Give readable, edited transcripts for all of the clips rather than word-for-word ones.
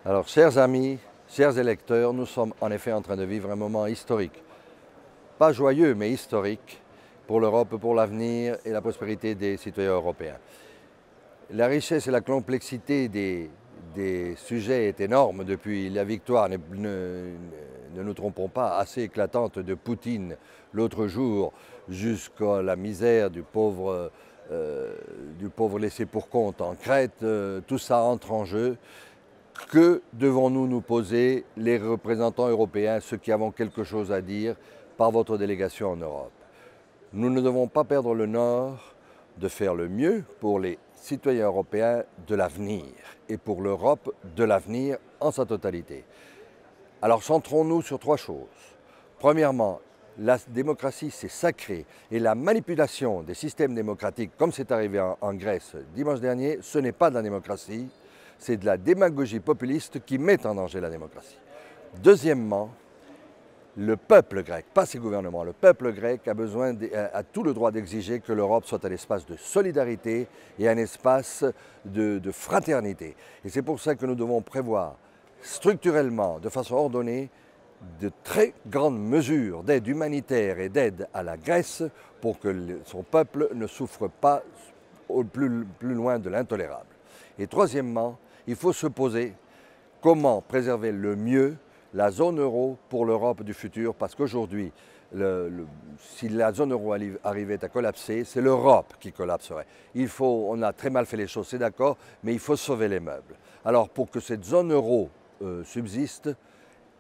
Alors, chers amis, chers électeurs, nous sommes en effet en train de vivre un moment historique. Pas joyeux, mais historique pour l'Europe, pour l'avenir et la prospérité des citoyens européens. La richesse et la complexité des sujets est énorme depuis la victoire, ne nous trompons pas, assez éclatante de Poutine l'autre jour, jusqu'à la misère du pauvre laissé pour compte en Crète. Tout ça entre en jeu. Que devons-nous nous poser, les représentants européens, ceux qui avons quelque chose à dire, par votre délégation en Europe? Nous ne devons pas perdre le nord de faire le mieux pour les citoyens européens de l'avenir et pour l'Europe de l'avenir en sa totalité. Alors centrons-nous sur trois choses. Premièrement, la démocratie c'est sacré et la manipulation des systèmes démocratiques, comme c'est arrivé en Grèce dimanche dernier, ce n'est pas de la démocratie, c'est de la démagogie populiste qui met en danger la démocratie. Deuxièmement, le peuple grec, pas ses gouvernements, le peuple grec a tout le droit d'exiger que l'Europe soit un espace de solidarité et un espace de fraternité. Et c'est pour ça que nous devons prévoir structurellement, de façon ordonnée, de très grandes mesures d'aide humanitaire et d'aide à la Grèce pour que son peuple ne souffre pas plus loin de l'intolérable. Et troisièmement, il faut se poser comment préserver le mieux la zone euro pour l'Europe du futur, parce qu'aujourd'hui, si la zone euro arrivait à collapser, c'est l'Europe qui collapserait. On a très mal fait les choses, c'est d'accord, mais il faut sauver les meubles. Alors pour que cette zone euro subsiste,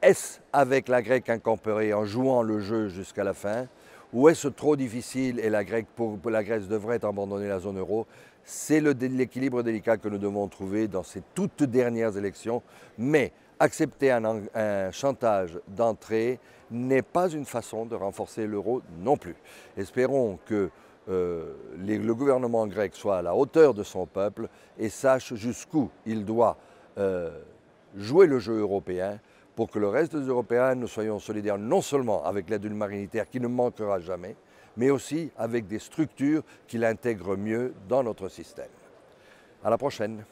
est-ce avec la Grèce incorporée en jouant le jeu jusqu'à la fin, ou est-ce trop difficile et la Grèce devrait abandonner la zone euro? C'est l'équilibre délicat que nous devons trouver dans ces toutes dernières élections, mais accepter un chantage d'entrée n'est pas une façon de renforcer l'euro non plus. Espérons que le gouvernement grec soit à la hauteur de son peuple et sache jusqu'où il doit jouer le jeu européen pour que le reste des Européens, nous soyons solidaires non seulement avec l'aide humanitaire qui ne manquera jamais, mais aussi avec des structures qui l'intègrent mieux dans notre système. À la prochaine.